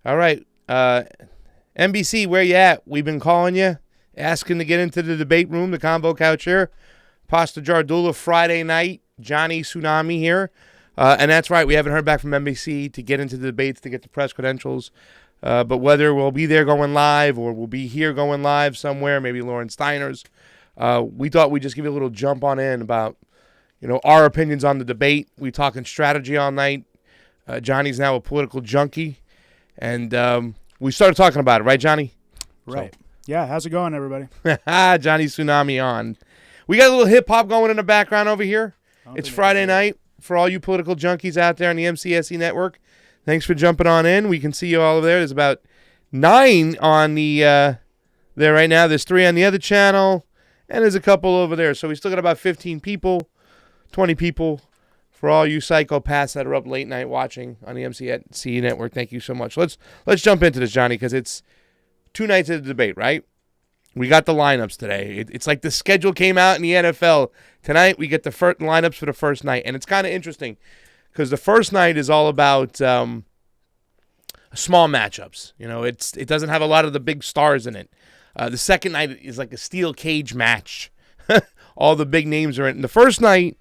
All right. NBC, where you at? We've been calling you, asking to get into the debate room, the CONVO couch here. Pasta Jardula Friday night. Johnny Tsunami here. And that's right. We haven't heard back from NBC to get into the debates, to get the press credentials. But whether we'll be there going live or we'll be here going live somewhere, maybe Lauren Steiner's, we thought we'd just give you a little jump on in about, our opinions on the debate. We talking strategy all night. Johnny's now a political junkie. And we started talking about it, right, Johnny? Right. So. Yeah, how's it going, everybody? Johnny Tsunami on. We got a little hip-hop going in the background over here. It's Friday night for all you political junkies out there on the MCSE network. Thanks for jumping on in. We can see you all over there. There's about 9 on the there right now. There's 3 on the other channel, and there's a couple over there. So we still got about 15 people, 20 people for all you psychopaths that are up late night watching on the MCSE network. Thank you so much. Let's jump into this, Johnny, because it's 2 nights of the debate, right? We got the lineups today. It's like the schedule came out in the NFL. Tonight, we get the first lineups for the first night. And it's kind of interesting because the first night is all about small matchups. It doesn't have a lot of the big stars in it. The second night is like a steel cage match. All the big names are in it. And the first night,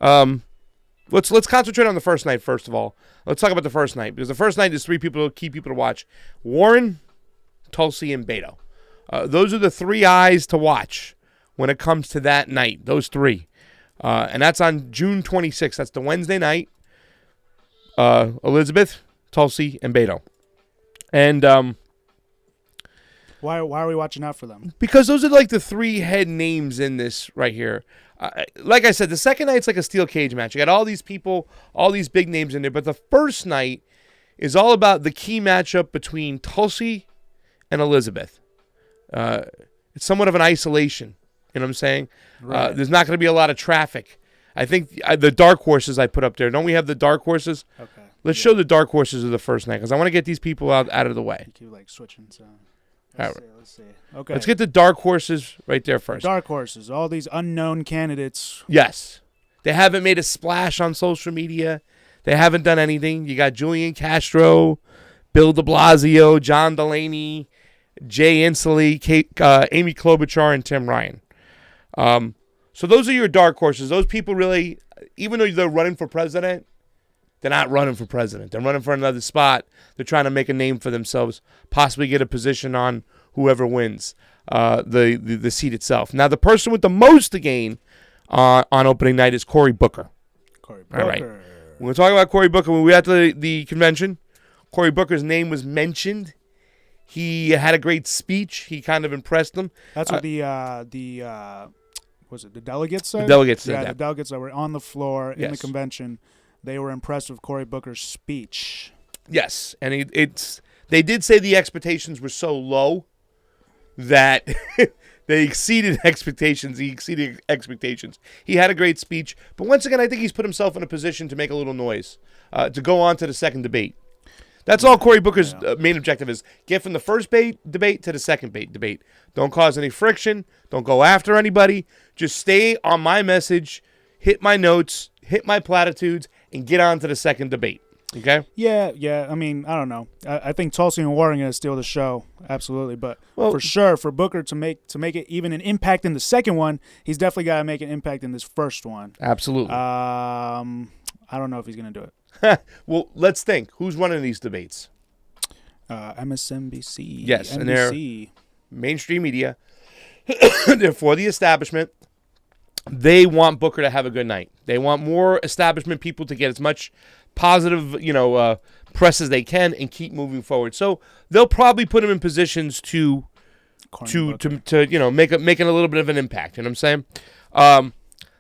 let's concentrate on the first night first of all. Let's talk about the first night because the first night is 3 key people to watch. Warren, Tulsi, and Beto. Those are the 3 eyes to watch when it comes to that night, those 3. And that's on June 26th. That's the Wednesday night. Elizabeth, Tulsi, and Beto. And why are we watching out for them? Because those are like the 3 head names in this right here. Like I said, the second night's like a steel cage match. You got all these people, all these big names in there. But the first night is all about the key matchup between Tulsi and Elizabeth. It's somewhat of an isolation. You know what I'm saying? Right. There's not going to be a lot of traffic. I think the dark horses I put up there. Don't we have the dark horses? Okay. Let's show the dark horses of the first night because I want to get these people out of the way. You keep switching. So let's see. Okay. Let's get the dark horses right there first. Dark horses. All these unknown candidates. Yes. They haven't made a splash on social media. They haven't done anything. You got Julian Castro, Bill de Blasio, John Delaney, Jay Inslee, Amy Klobuchar, and Tim Ryan. So those are your dark horses. Those people really, even though they're running for president, they're not running for president. They're running for another spot. They're trying to make a name for themselves, possibly get a position on whoever wins the seat itself. Now, the person with the most to gain on opening night is Cory Booker. Cory Booker. All right. We're going to talk about Cory Booker. When we were at the convention, Cory Booker's name was mentioned. He had a great speech. He kind of impressed them. That's what the delegates said? The delegates said that. Yeah, the delegates that were on the floor in Yes. the convention, they were impressed with Cory Booker's speech. Yes, and they did say the expectations were so low that they exceeded expectations. He exceeded expectations. He had a great speech, but once again, I think he's put himself in a position to make a little noise, to go on to the second debate. That's all Cory Booker's main objective is. Get from the first debate to the second debate. Don't cause any friction. Don't go after anybody. Just stay on my message, hit my notes, hit my platitudes, and get on to the second debate. Okay? Yeah. I mean, I don't know. I think Tulsi and Warren are going to steal the show. Absolutely. But for sure, for Booker to make it even an impact in the second one, he's definitely got to make an impact in this first one. Absolutely. I don't know if he's going to do it. Well, let's think. Who's running these debates? MSNBC. Yes, NBC. And they're mainstream media. They're for the establishment. They want Booker to have a good night. They want more establishment people to get as much positive, press as they can and keep moving forward. So they'll probably put him in positions to making a little bit of an impact. You know what I'm saying?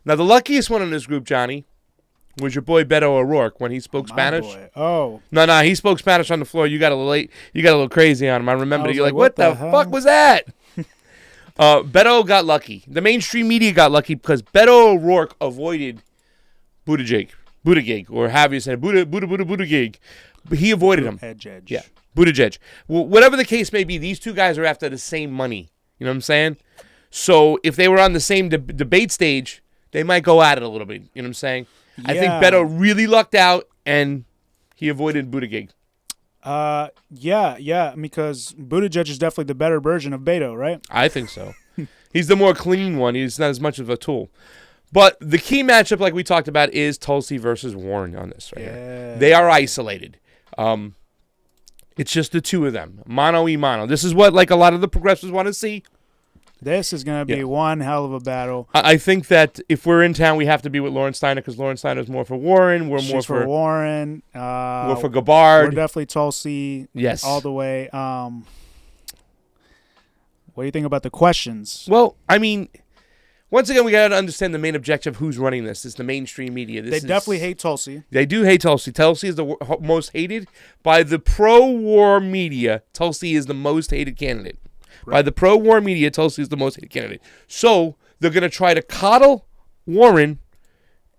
Now the luckiest one in this group, Johnny, was your boy Beto O'Rourke when he spoke Spanish. Boy. Oh. No, he spoke Spanish on the floor. You got a little crazy on him. I remember you're like, what the hell? fuck was that? Beto got lucky. The mainstream media got lucky because Beto O'Rourke avoided Buttigieg, or however you say it, Buttigieg. He avoided him. Edge. Yeah, Buttigieg. Well, whatever the case may be, these two guys are after the same money. You know what I'm saying? So if they were on the same debate stage, they might go at it a little bit. You know what I'm saying? Yeah. I think Beto really lucked out, and he avoided Buttigieg. Yeah, because Buttigieg is definitely the better version of Beto, right? I think so. He's the more clean one. He's not as much of a tool. But the key matchup, like we talked about, is Tulsi versus Warren on this right here. They are isolated. It's just the two of them, mano y mano. This is what like a lot of the progressives want to see. This is going to be one hell of a battle. I think that if we're in town, we have to be with Lauren Steiner because Lauren Steiner is more for Warren. She's more for Warren. We're for Gabbard. We're definitely Tulsi. Yes, all the way. What do you think about the questions? Well, I mean, once again, we got to understand the main objective. Who's running this? It's the mainstream media. They definitely hate Tulsi. They do hate Tulsi. Tulsi is the most hated by the pro-war media. Tulsi is the most hated candidate. Right. By the pro-war media, Tulsi is the most hated candidate. So they're going to try to coddle Warren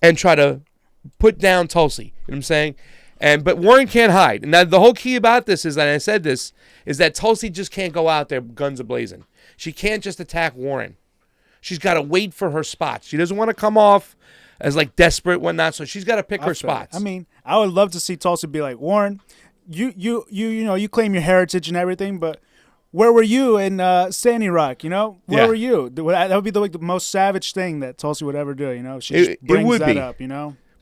and try to put down Tulsi. You know what I'm saying? But Warren can't hide. And the whole key about this is, and I said this, is that Tulsi just can't go out there guns a-blazing. She can't just attack Warren. She's got to wait for her spots. She doesn't want to come off as like desperate, whatnot. So she's got to pick her spots. I mean, I would love to see Tulsi be like, Warren, you claim your heritage and everything, but where were you in Sandy Rock? Where were you? That would be the most savage thing that Tulsi would ever do. She just brings that up.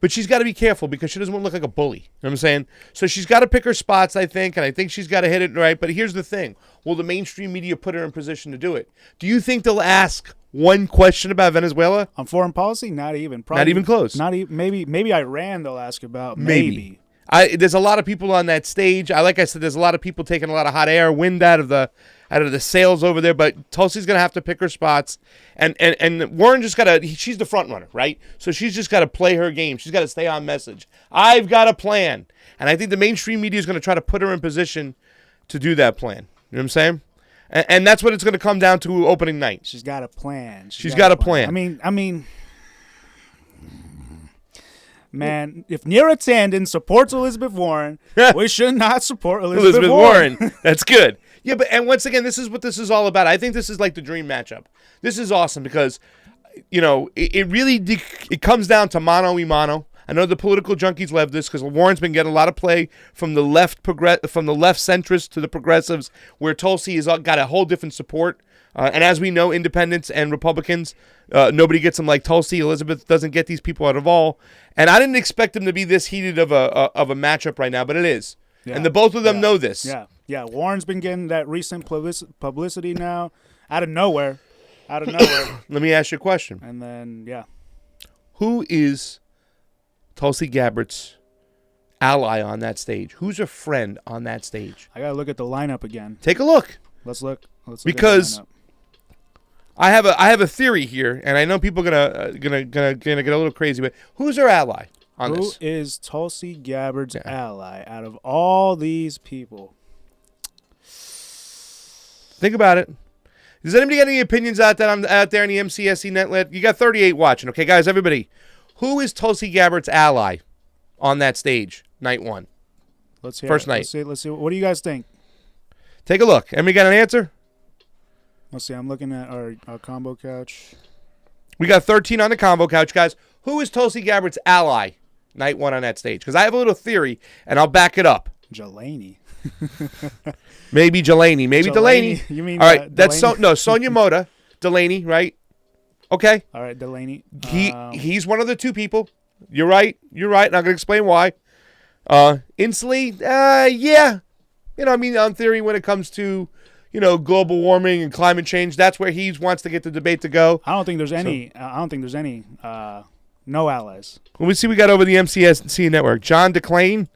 But she's got to be careful because she doesn't want to look like a bully. You know what I'm saying? So she's got to pick her spots, I think, and I think she's got to hit it right. But here's the thing. Will the mainstream media put her in position to do it? Do you think they'll ask one question about Venezuela? On foreign policy? Not even. Probably, not even close. Not even. Maybe Iran they'll ask about. Maybe. There's a lot of people on that stage. Like I said, there's a lot of people taking a lot of hot air, wind out of the sails over there. But Tulsi's gonna have to pick her spots, and Warren just gotta. She's the front runner, right? So she's just gotta play her game. She's gotta stay on message. I've got a plan, and I think the mainstream media is gonna try to put her in position to do that plan. You know what I'm saying? And that's what it's gonna come down to opening night. She's got a plan. She's got a plan. I mean. Man, if Neera Tanden supports Elizabeth Warren, we should not support Elizabeth Warren. That's good. Yeah, and once again, this is what this is all about. I think this is like the dream matchup. This is awesome because, it really it comes down to mano y mano. I know the political junkies love this because Warren's been getting a lot of play from the left centrists to the progressives, where Tulsi has got a whole different support. And as we know, independents and Republicans, nobody gets them like Tulsi. Elizabeth doesn't get these people out of all. And I didn't expect them to be this heated of a matchup right now, but it is. Yeah. And both of them know this. Yeah. Warren's been getting that recent publicity now out of nowhere. Let me ask you a question. And then, yeah. Who is Tulsi Gabbard's ally on that stage? Who's a friend on that stage? I got to look at the lineup again. Take a look. Let's look because I have a theory here, and I know people are gonna get a little crazy, but who's her ally on this? Who is Tulsi Gabbard's ally out of all these people? Think about it. Does anybody got any opinions out there in the MCSE netlet? You got 38 watching, okay, guys. Everybody, who is Tulsi Gabbard's ally on that stage? Night one. Let's hear first it. night. Let's see. What do you guys think? Take a look. Anybody got an answer? Let's see. I'm looking at our combo couch. We got 13 on the combo couch, guys. Who is Tulsi Gabbard's ally night one on that stage? Because I have a little theory, and I'll back it up. Jelani. Maybe Jelani. Maybe Delaney. You mean all right? That's Sonia Moda. Delaney, right? Okay. All right, Delaney. He's one of the two people. You're right. And I'm going to explain why. Inslee, yeah. On theory, when it comes to, global warming and climate change, that's where he wants to get the debate to go. I don't think there's any. No allies. Well, we see we got over the MCSC network. John DeClain.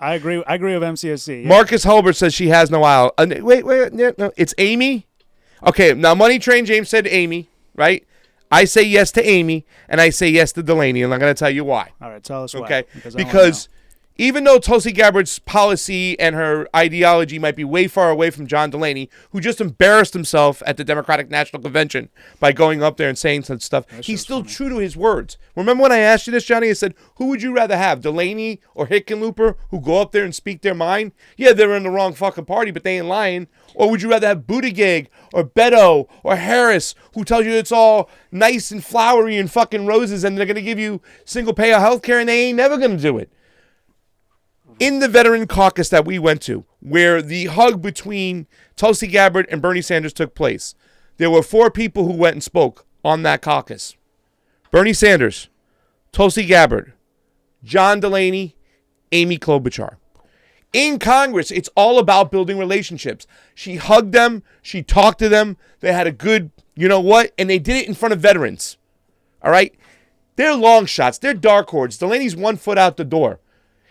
I agree with MCSC. Yeah. Marcus Hulbert says she has no ally. Wait, no, it's Amy. Okay, now Money Train James said Amy, right? I say yes to Amy, and I say yes to Delaney, and I'm going to tell you why. All right, tell us why. Okay, because even though Tulsi Gabbard's policy and her ideology might be way far away from John Delaney, who just embarrassed himself at the Democratic National Convention by going up there and saying such stuff, he's still true to his words. Remember when I asked you this, Johnny? I said, who would you rather have, Delaney or Hickenlooper, who go up there and speak their mind? Yeah, they're in the wrong fucking party, but they ain't lying. Or would you rather have Buttigieg or Beto or Harris, who tells you it's all nice and flowery and fucking roses and they're going to give you single-payer health care and they ain't never going to do it? In the veteran caucus that we went to, where the hug between Tulsi Gabbard and Bernie Sanders took place, there were 4 people who went and spoke on that caucus. Bernie Sanders, Tulsi Gabbard, John Delaney, Amy Klobuchar. In Congress, it's all about building relationships. She hugged them. She talked to them. They had a good, you know what? And they did it in front of veterans. All right? They're long shots. They're dark horses. Delaney's 1 foot out the door.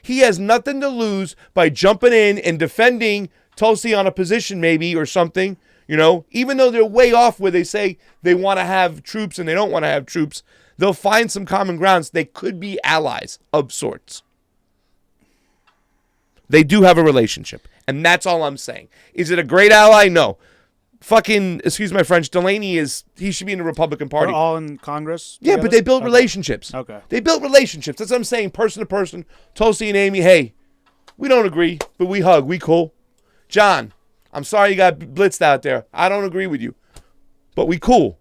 He has nothing to lose by jumping in and defending Tulsi on a position maybe or something, you know, even though they're way off where they say they want to have troops and they don't want to have troops. They'll find some common grounds. They could be allies of sorts. They do have a relationship, and that's all I'm saying. Is it a great ally? No. Fucking, excuse my French, Delaney he should be in the Republican Party. They're all in Congress? Yeah, but they built relationships. Okay. They built relationships. That's what I'm saying, person to person. Tulsi and Amy, hey, we don't agree, but we hug. We cool. John, I'm sorry you got blitzed out there. I don't agree with you, but we cool.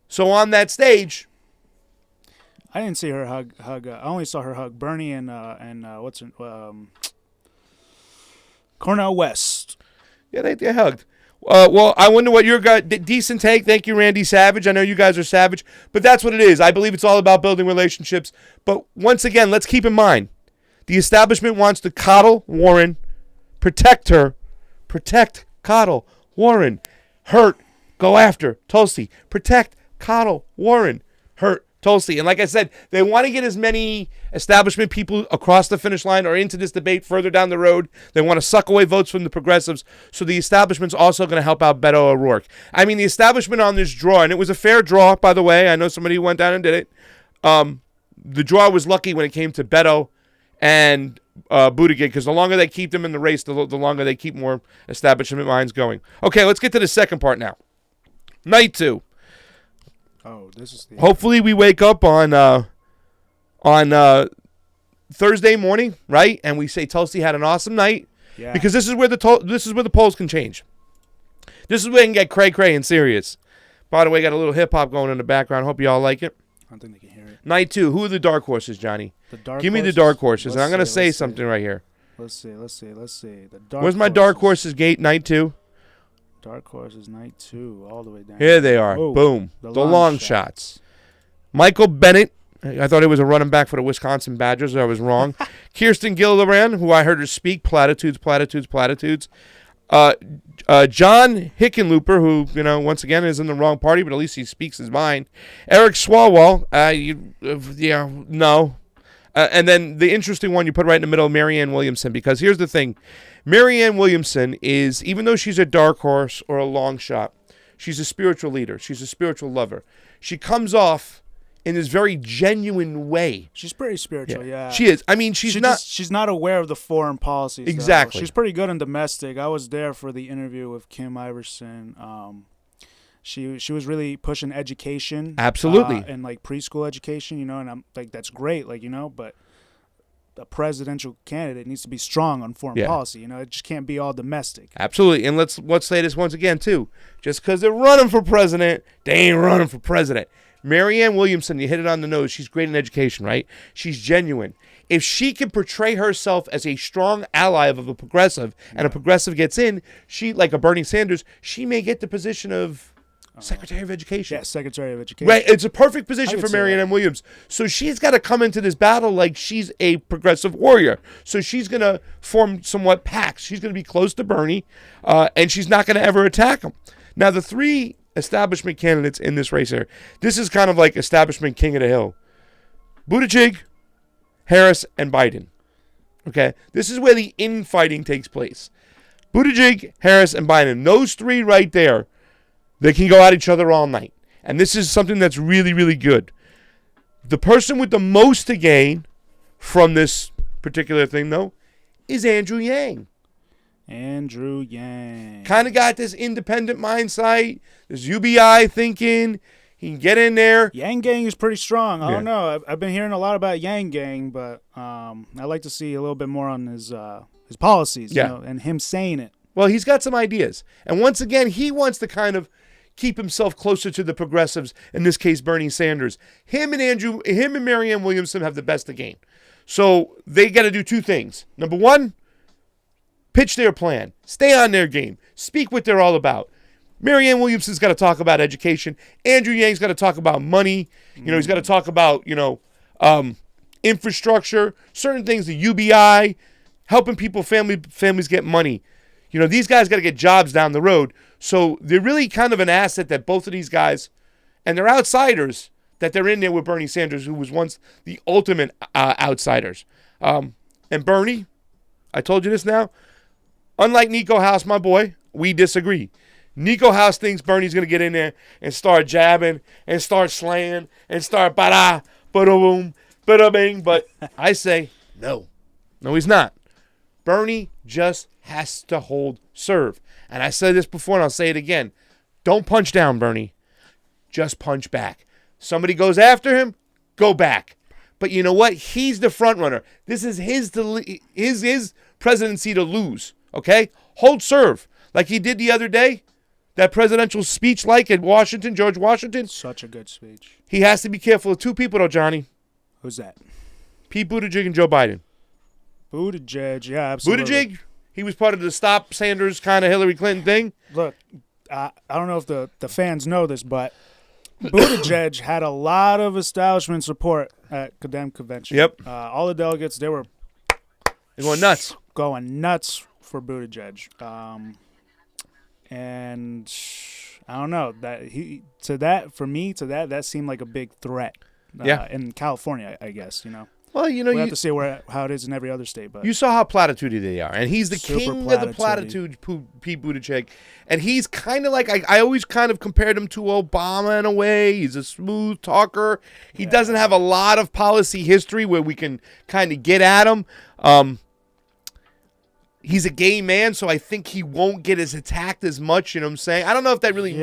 So on that stage... I didn't see her hug. I only saw her hug Bernie and what's her, Cornel West. Yeah, they hugged. Well, I wonder what your guy... Decent take. Thank you, Randy Savage. I know you guys are savage, but that's what it is. I believe it's all about building relationships. But once again, let's keep in mind, the establishment wants to coddle Warren, protect her, coddle Warren, hurt, go after Tulsi, protect, coddle Warren, hurt Tulsi. And like I said, they want to get as many establishment people across the finish line or into this debate further down the road. They want to suck away votes from the progressives. So the establishment's also going to help out Beto O'Rourke. I mean, the establishment on this draw, and it was a fair draw, by the way. I know somebody who went down and did it. The draw was lucky when it came to Beto and Buttigieg, because the longer they keep them in the race, the longer they keep more establishment minds going. Okay, let's get to the second part now. Night 2. Oh, this is the... Hopefully we wake up on Thursday morning, right? And we say Tulsi had an awesome night. Yeah. Because this is where the polls can change. This is where it can get cray and serious. By the way, got a little hip hop going in the background. Hope you all like it. I don't think they can hear it. Night 2. Who are the dark horses, Johnny? Give me the dark horses, and I'm going to say something right here. Let's see. The Where's my dark horses gate? Night 2. Dark horses, night 2, all the way down. Here they are. Oh, boom. The long shots. Michael Bennett. I thought he was a running back for the Wisconsin Badgers. I was wrong. Kirsten Gillibrand, who I heard her speak platitudes. John Hickenlooper, who, you know, once again is in the wrong party, but at least he speaks his mind. Eric Swalwell. No. And then the interesting one you put right in the middle, Marianne Williamson, because here's the thing. Marianne Williamson is, even though she's a dark horse or a long shot, she's a spiritual leader. She's a spiritual lover. She comes off in this very genuine way. She's pretty spiritual, yeah. She is. I mean, she's not aware of the foreign policies. Exactly. Though. She's pretty good in domestic. I was there for the interview with Kim Iverson. She was really pushing education. Absolutely. And like preschool education, you know, and I'm like, that's great, like, you know, but a presidential candidate needs to be strong on foreign policy. You know, it just can't be all domestic. Absolutely. And let's say this once again, too. Just because they're running for president, they ain't running for president. Marianne Williamson, you hit it on the nose. She's great in education, right? She's genuine. If she can portray herself as a strong ally of a progressive, and a progressive gets in, she, like a Bernie Sanders, she may get the position of Secretary of Education. Yeah, Secretary of Education. Right, it's a perfect position for Marianne M. Williams. So she's got to come into this battle like she's a progressive warrior. So she's going to form somewhat pacts. She's going to be close to Bernie, and she's not going to ever attack him. Now, the 3 establishment candidates in this race here, this is kind of like establishment king of the hill. Buttigieg, Harris, and Biden. Okay? This is where the infighting takes place. Buttigieg, Harris, and Biden. Those 3 right there, they can go at each other all night. And this is something that's really, really good. The person with the most to gain from this particular thing, though, is Andrew Yang. Andrew Yang. Kind of got this independent mindset, this UBI thinking. He can get in there. Yang Gang is pretty strong. I don't know. I've been hearing a lot about Yang Gang, but I'd like to see a little bit more on his policies, you know, and him saying it. Well, he's got some ideas. And once again, he wants to kind of keep himself closer to the progressives, in this case, Bernie Sanders. Him and Marianne Williamson have the best to gain. So they got to do two things. Number one, pitch their plan. Stay on their game. Speak what they're all about. Marianne Williamson's got to talk about education. Andrew Yang's got to talk about money. He's got to talk about, infrastructure, certain things, the UBI, helping families get money. These guys got to get jobs down the road. So they're really kind of an asset that both of these guys, and they're outsiders, that they're in there with Bernie Sanders, who was once the ultimate outsiders. And Bernie, I told you this now, unlike Nico House, my boy, we disagree. Nico House thinks Bernie's going to get in there and start jabbing and start slaying and start ba-da, ba-da-boom, ba-da-bing. But I say, no. No, he's not. Bernie just has to hold serve. And I said this before and I'll say it again. Don't punch down, Bernie. Just punch back. Somebody goes after him, go back. But you know what? He's the front runner. This is his presidency to lose, okay? Hold serve. Like he did the other day. That presidential speech in Washington, George Washington. Such a good speech. He has to be careful of two people, though, Johnny. Who's that? Pete Buttigieg and Joe Biden. Buttigieg, yeah, absolutely. Buttigieg, he was part of the Stop Sanders kind of Hillary Clinton thing. Look, I don't know if the fans know this, but Buttigieg had a lot of establishment support at the convention. Yep. All the delegates, they're going nuts. Going nuts for Buttigieg. And I don't know that that seemed like a big threat. In California, I guess. Well, we have to see how it is in every other state, but you saw how platitudey they are, and he's the Super king of the platitude, Pete Buttigieg, and he's kind of like I always kind of compared him to Obama in a way. He's a smooth talker. He doesn't have a lot of policy history where we can kind of get at him. He's a gay man, so I think he won't get as attacked as much, you know what I'm saying? I don't know if that really...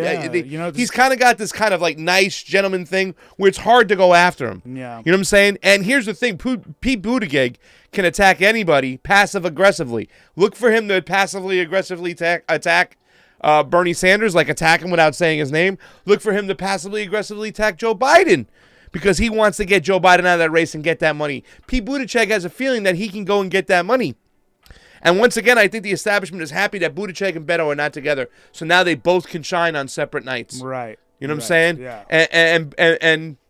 he's kind of got this kind of like nice gentleman thing where it's hard to go after him. Yeah. You know what I'm saying? And here's the thing. Pete Buttigieg can attack anybody passive-aggressively. Look for him to passively-aggressively attack Bernie Sanders, like attack him without saying his name. Look for him to passively-aggressively attack Joe Biden because he wants to get Joe Biden out of that race and get that money. Pete Buttigieg has a feeling that he can go and get that money. And once again, I think the establishment is happy that Buttigieg and Beto are not together. So now they both can shine on separate nights. Right. You know what I'm saying? Yeah. And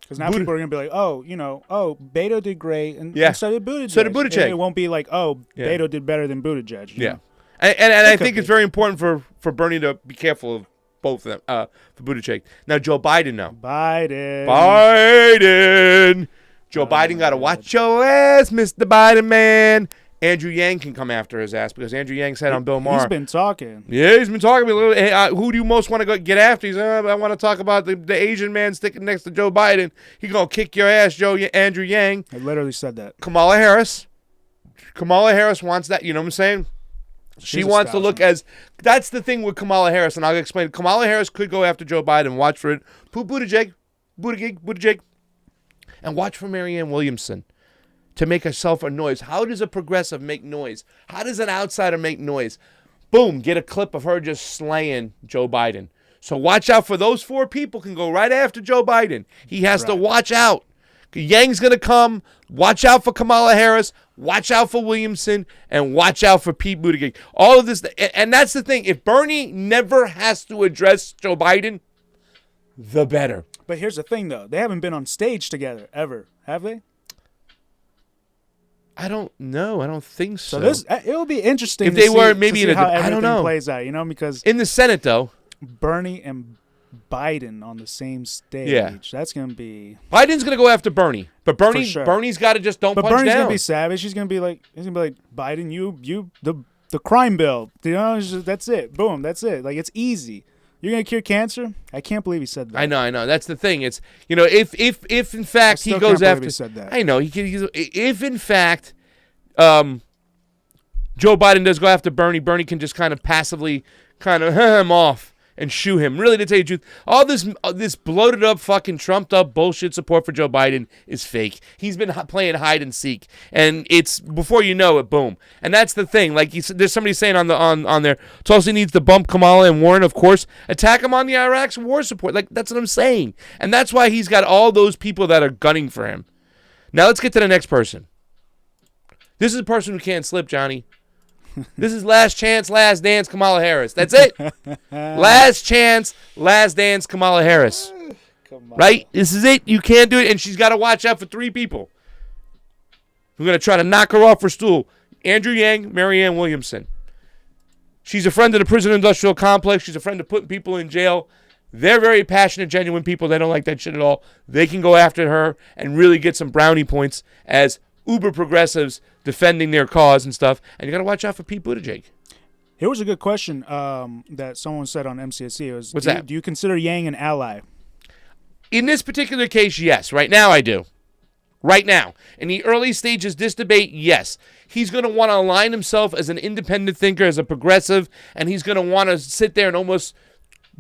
because now people are going to be like, Beto did great, and so did Buttigieg. So did Buttigieg. And it won't be like, Beto did better than Buttigieg. Yeah. And I think it's very important for Bernie to be careful of both of them, for Buttigieg. Now, Joe Biden now. Joe Biden got to watch your ass, Mr. Biden, man. Andrew Yang can come after his ass because Andrew Yang said on Bill Maher. He's been talking. Yeah, he's been talking a little. Hey, who do you most want to go get after? He's I want to talk about the Asian man sticking next to Joe Biden. He gonna kick your ass, Andrew Yang. I literally said that. Kamala Harris wants that. You know what I'm saying? She wants to look as. That's the thing with Kamala Harris, and I'll explain. Kamala Harris could go after Joe Biden. Watch for it. Buttigieg, and watch for Marianne Williamson. To make herself a noise. How does a progressive make noise? How does an outsider make noise? Boom, get a clip of her just slaying Joe Biden. So watch out for those four people can go right after Joe Biden. He has to watch out. Yang's going to come. Watch out for Kamala Harris. Watch out for Williamson. And watch out for Pete Buttigieg. All of this. And that's the thing. If Bernie never has to address Joe Biden, the better. But here's the thing, though. They haven't been on stage together ever, have they? I don't know. I don't think so. It'll be interesting if they were maybe in how I don't know. Plays out, because in the Senate though, Bernie and Biden on the same stage. That's gonna be. Biden's gonna go after Bernie, but Bernie's got to just don't punch down. But Bernie's gonna be savage. He's gonna be like Biden, you the crime bill. That's it. Boom. That's it. Like it's easy. You're gonna cure cancer? I can't believe he said that. I know. That's the thing. It's if in fact he goes after. He said that. I know if in fact, Joe Biden does go after Bernie. Bernie can just kind of passively him off and shoo him. Really, to tell you the truth, all this bloated up, fucking trumped up bullshit support for Joe Biden is fake. He's been playing hide and seek, and it's before you know it, boom. And that's the thing. Like there's somebody saying on there, Tulsi needs to bump Kamala and Warren, of course. Attack him on the Iraq's war support. Like that's what I'm saying, and that's why he's got all those people that are gunning for him. Now let's get to the next person. This is a person who can't slip, Johnny. This is last chance, last dance, Kamala Harris. That's it. Last chance, last dance, Kamala Harris. Right? This is it. You can't do it. And she's got to watch out for 3 people. We're going to try to knock her off her stool. Andrew Yang, Marianne Williamson. She's a friend of the prison industrial complex. She's a friend of putting people in jail. They're very passionate, genuine people. They don't like that shit at all. They can go after her and really get some brownie points as uber progressives defending their cause and stuff. And you got to watch out for Pete Buttigieg. Here was a good question that someone said on MCSC. It was, What's that? Do you consider Yang an ally? In this particular case, yes. Right now, I do. Right now. In the early stages, this debate, yes. He's going to want to align himself as an independent thinker, as a progressive, and he's going to want to sit there and almost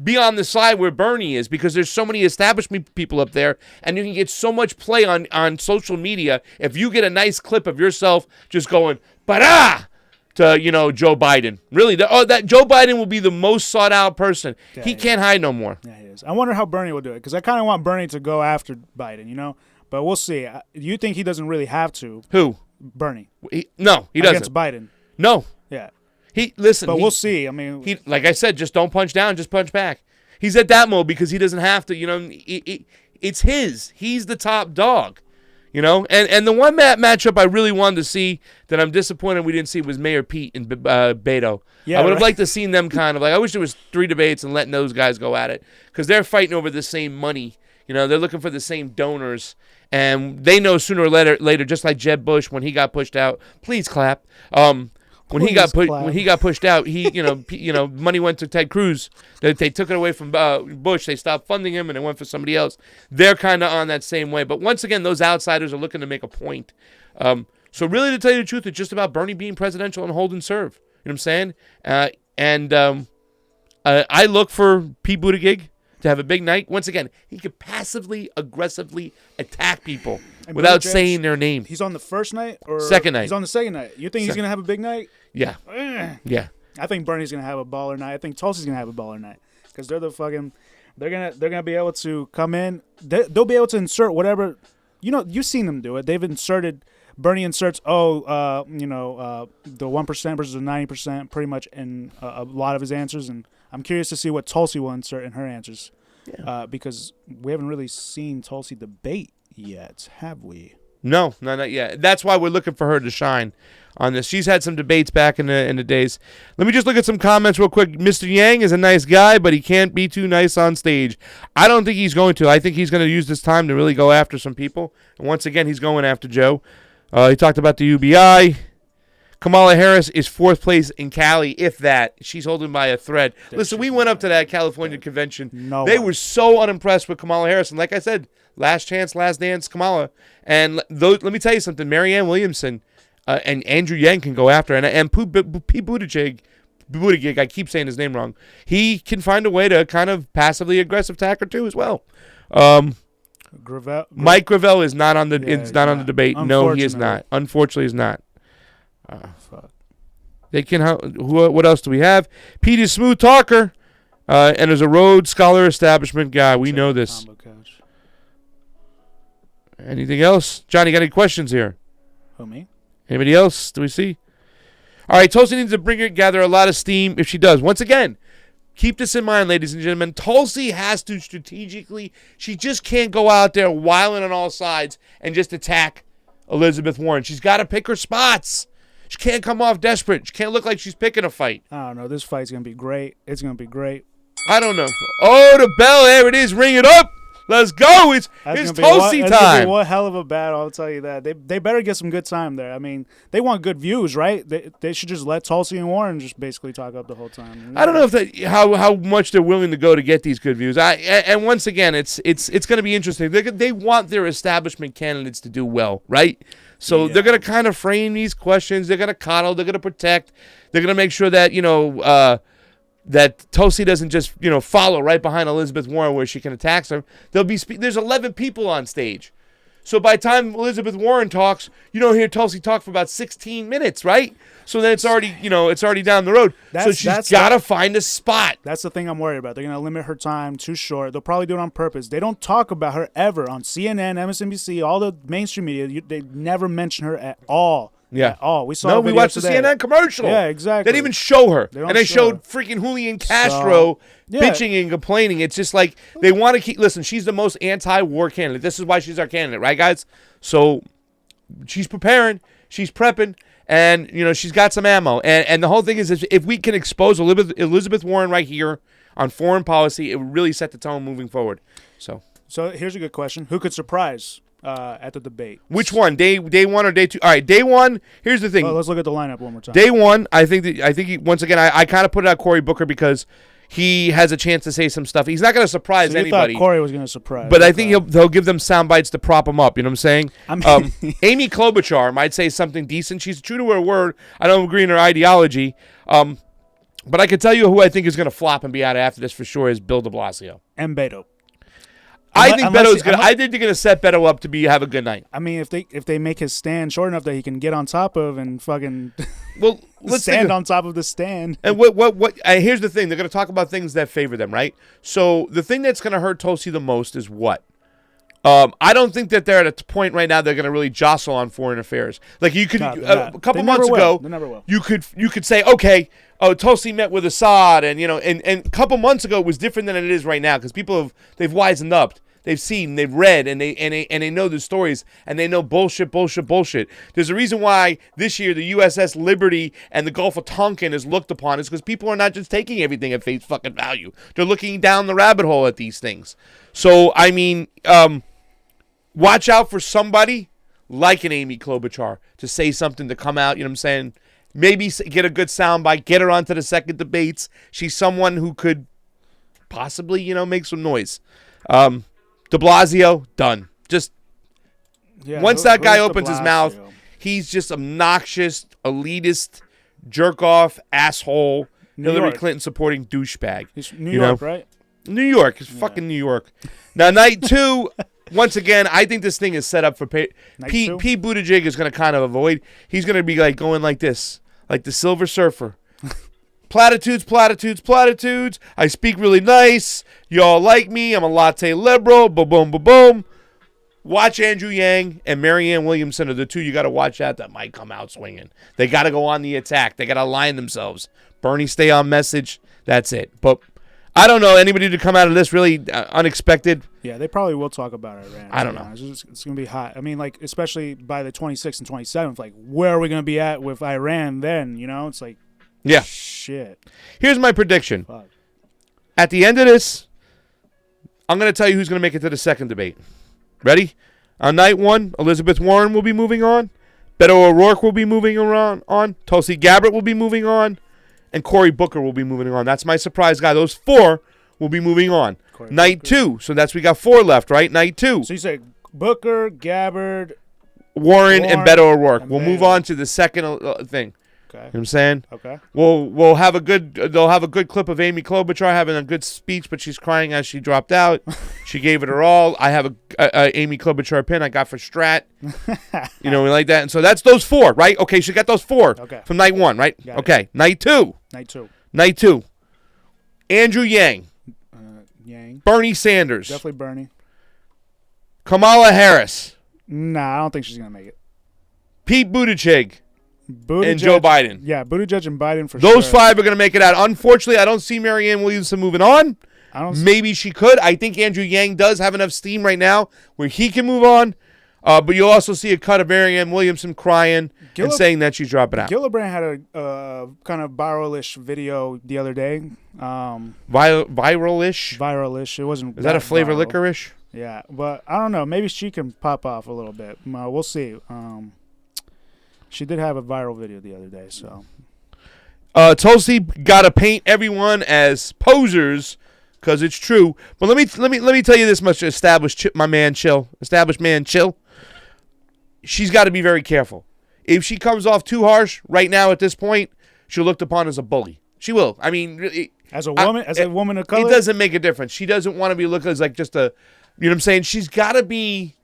be on the side where Bernie is, because there's so many establishment people up there, and you can get so much play on social media if you get a nice clip of yourself just going, "Para!" to, Joe Biden. Really, that Joe Biden will be the most sought out person. Yeah, he can't hide no more. Yeah, he is. I wonder how Bernie will do it, because I kind of want Bernie to go after Biden, But we'll see. You think he doesn't really have to? Who? Bernie. No, he doesn't. Against Biden. No. Yeah. But we'll see. I mean, like I said, just don't punch down, just punch back. He's at that mode because he doesn't have to. It's his. He's the top dog. And the one matchup I really wanted to see that I'm disappointed we didn't see was Mayor Pete and Beto. Yeah, I would have liked to seen them kind of I wish there was 3 debates and letting those guys go at it, because they're fighting over the same money. They're looking for the same donors, and they know sooner or later, just like Jeb Bush when he got pushed out. Please clap. When he got pushed out, money went to Ted Cruz. They took it away from Bush. They stopped funding him, and it went for somebody else. They're kind of on that same way. But once again, those outsiders are looking to make a point. So really, to tell you the truth, it's just about Bernie being presidential and hold and serve. You know what I'm saying? I look for Pete Buttigieg to have a big night. Once again, he could passively, aggressively attack people without saying their name. He's on the first night or second night? He's on the second night. You think he's going to have a big night? Yeah. Yeah. I think Bernie's going to have a baller night. I think Tulsi's going to have a baller night, because they're the fucking they're going to be able to come in. They'll be able to insert whatever. You've seen them do it. They've inserted Bernie inserts the 1% versus the 90% pretty much in a lot of his answers, and I'm curious to see what Tulsi will insert in her answers, because we haven't really seen Tulsi debate yet, have we? No, not yet. That's why we're looking for her to shine on this. She's had some debates back in the days. Let me just look at some comments real quick. Mr. Yang is a nice guy, but he can't be too nice on stage. I don't think he's going to. I think he's going to use this time to really go after some people. And once again, he's going after Joe. He talked about the UBI. Kamala Harris is 4th place in Cali, if that. She's holding by a thread. Listen, we went up to that California convention. They were so unimpressed with Kamala Harris. And like I said, last chance, last dance, Kamala. And let me tell you something. Marianne Williamson and Andrew Yang can go after her. And Pete Buttigieg, I keep saying his name wrong, he can find a way to kind of passively aggressive attack her too as well. Mike Gravel is not on the on the debate. No, he is not. Unfortunately, he's not. Fuck. They can. What else do we have? Pete is smooth talker, and is a Rhodes Scholar establishment guy. We know this. Anything else, Johnny? Got any questions here? Who, me? Anybody else? Do we see? All right, Tulsi needs to gather a lot of steam if she does. Once again, keep this in mind, ladies and gentlemen. Tulsi has to strategically. She just can't go out there wilding on all sides and just attack Elizabeth Warren. She's got to pick her spots. She can't come off desperate. She can't look like she's picking a fight. I don't know. This fight's going to be great. It's going to be great. I don't know. Oh, the bell. There it is. Ring it up. Let's go. It's Tulsi time. That's gonna be one hell of a battle, I'll tell you that. They better get some good time there. I mean, they want good views, right? They should just let Tulsi and Warren just basically talk up the whole time. I don't know if how much they're willing to go to get these good views. And once again, it's going to be interesting. They want their establishment candidates to do well, right? So they're going to kind of frame these questions. They're going to coddle. They're going to protect. They're going to make sure that that Tulsi doesn't just follow right behind Elizabeth Warren where she can attack her. There's 11 people on stage, so by the time Elizabeth Warren talks, you don't hear Tulsi talk for about 16 minutes, right? So then it's already down the road. So she's got to find a spot. That's the thing I'm worried about. They're going to limit her time too short. They'll probably do it on purpose. They don't talk about her ever on CNN, MSNBC, all the mainstream media. They never mention her at all. Yeah. Oh, we saw. No, a we video watched today. the CNN commercial. Yeah, exactly. They didn't even show her. They don't and they show showed freaking Julian Castro yeah. bitching and complaining. It's just like they want to keep. Listen, she's the most anti-war candidate. This is why she's our candidate, right, guys? So she's preparing. She's prepping. And, you know, she's got some ammo. And the whole thing is if we can expose Elizabeth Warren right here on foreign policy, it would really set the tone moving forward. So here's a good question. Who could surprise at the debate? which one? Day one or day two? All right, day one, here's the thing. Well, let's look at the lineup one more time. Day one, I think once again, I kind of put it out Cory Booker because he has a chance to say some stuff. He's not going to surprise so you anybody. thought Cory was going to surprise. But I think they'll give them sound bites to prop him up. You know what I'm saying? Amy Klobuchar might say something decent. She's true to her word. I don't agree in her ideology. But I can tell you who I think is going to flop and be out after this for sure is Bill de Blasio. And Beto. I think Beto's going to. I think they're going to set Beto up to have a good night. I mean, if they make his stand short enough that he can get on top of and fucking let's stand on top of the stand. And here's the thing: they're going to talk about things that favor them, right? So the thing that's going to hurt Tulsi the most is what? I don't think that they're at a point right now they're going to really jostle on foreign affairs. Like you could a couple months ago, you could say, okay, Tulsi met with Assad, and a couple months ago it was different than it is right now because they've wisened up. They've seen, they've read, and they know the stories, and they know bullshit. There's a reason why this year the USS Liberty and the Gulf of Tonkin is looked upon is because people are not just taking everything at face fucking value. They're looking down the rabbit hole at these things. So, I mean, watch out for somebody like an Amy Klobuchar to say something, to come out, you know what I'm saying? Maybe get a good soundbite, get her onto the second debates. She's someone who could possibly, make some noise. De Blasio, done. Just once that guy opens his mouth, he's just obnoxious, elitist, jerk-off, asshole, Hillary Clinton supporting douchebag. He's New York, right? New York. It's fucking New York. Now, night two, once again, I think this thing is set up for Pete Buttigieg is going to kind of avoid. He's going to be like going like this, like the Silver Surfer. Platitudes. I speak really nice. Y'all like me. I'm a latte liberal. Boom. Watch Andrew Yang and Marianne Williamson are the two you got to watch out that might come out swinging. They got to go on the attack. They got to align themselves. Bernie, stay on message. That's it. But I don't know anybody to come out of this really unexpected. Yeah, they probably will talk about Iran. I don't know. It's going to be hot. I mean, like, especially by the 26th and 27th, like, where are we going to be at with Iran then? It's like, yeah. Shit. Here's my prediction. Fuck. At the end of this, I'm going to tell you who's going to make it to the second debate. Ready? On night one, Elizabeth Warren will be moving on. Beto O'Rourke will be moving on. Tulsi Gabbard will be moving on. And Cory Booker will be moving on. That's my surprise guy. Those four will be moving on. Night two. So we got four left, right? Night two. So you say Booker, Gabbard, Warren and Beto O'Rourke. We'll move on to the second thing. Okay. You know what I'm saying? Okay. We'll have a good. They'll have a good clip of Amy Klobuchar having a good speech, but she's crying as she dropped out. She gave it her all. I have a Amy Klobuchar pin I got for Strat. We like that. And so that's those four, right? Okay, she got those four from night one, right? Okay. Night two. Andrew Yang. Bernie Sanders. Definitely Bernie. Kamala Harris. Nah, I don't think she's gonna make it. Pete Buttigieg. And Joe Biden. Yeah, Buttigieg and Biden for sure. Those five are going to make it out. Unfortunately, I don't see Marianne Williamson moving on. Maybe she could. I think Andrew Yang does have enough steam right now where he can move on. But you'll also see a cut of Marianne Williamson crying and saying that she's dropping out. Gillibrand had a kind of viral-ish video the other day. Viral-ish? Viral-ish. It wasn't. Is that a flavor licorice? Yeah, but I don't know. Maybe she can pop off a little bit. We'll see. She did have a viral video the other day, so. Tulsi got to paint everyone as posers because it's true. But let me tell you this much: established man chill. She's got to be very careful. If she comes off too harsh right now at this point, she'll looked upon as a bully. She will. I mean, as a woman, a woman of color, it doesn't make a difference. She doesn't want to be looked as like just a. You know what I'm saying? She's got to be.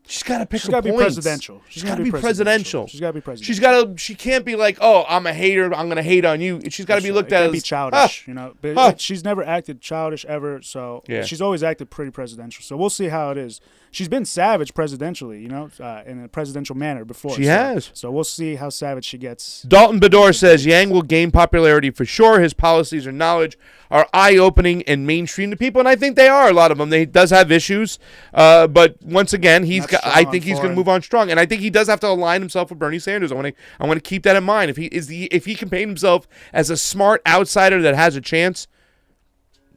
She's got to pick her points. Be presidential. She's got to be presidential. She's got to be presidential. She can't be like, oh, I'm a hater. I'm going to hate on you. She's got to be looked at as. Be childish, But she's never acted childish ever. So she's always acted pretty presidential. So we'll see how it is. she's been savage presidentially, in a presidential manner before. She has. So we'll see how savage she gets. Dalton Bador says Yang will gain popularity for sure. His policies and knowledge are eye-opening and mainstream to people, and I think they are, a lot of them. He does have issues, but once again, I think he's going to move on strong, and I think he does have to align himself with Bernie Sanders. I want to keep that in mind. If he can paint himself as a smart outsider that has a chance,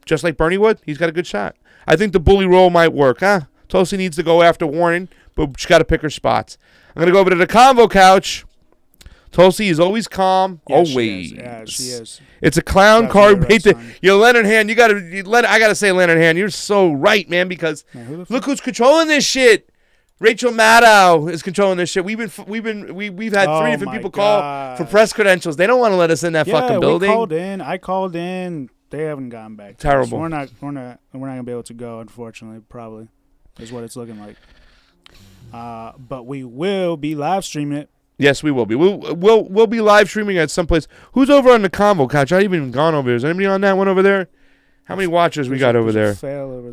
just like Bernie would, he's got a good shot. I think the bully role might work. Tulsi needs to go after Warren, but she's got to pick her spots. I'm going to go over to the convo couch. Tulsi is always calm. Yeah, always. She is. It's a clown car bait. Right, Leonard Hand, I got to say, Leonard Hand, you're so right, man, because look who's controlling this shit. Rachel Maddow is controlling this shit. We've had 3 different people call for press credentials. They don't want to let us in that fucking building. I called in. They haven't gotten back. Terrible. So we're not gonna be able to go, unfortunately. Probably is what it's looking like. But we will be live streaming it. Yes, we will be. We'll be live streaming at some place. Who's over on the convo couch? I haven't even gone over there. Is anybody on that one over there? How many watchers we got over there?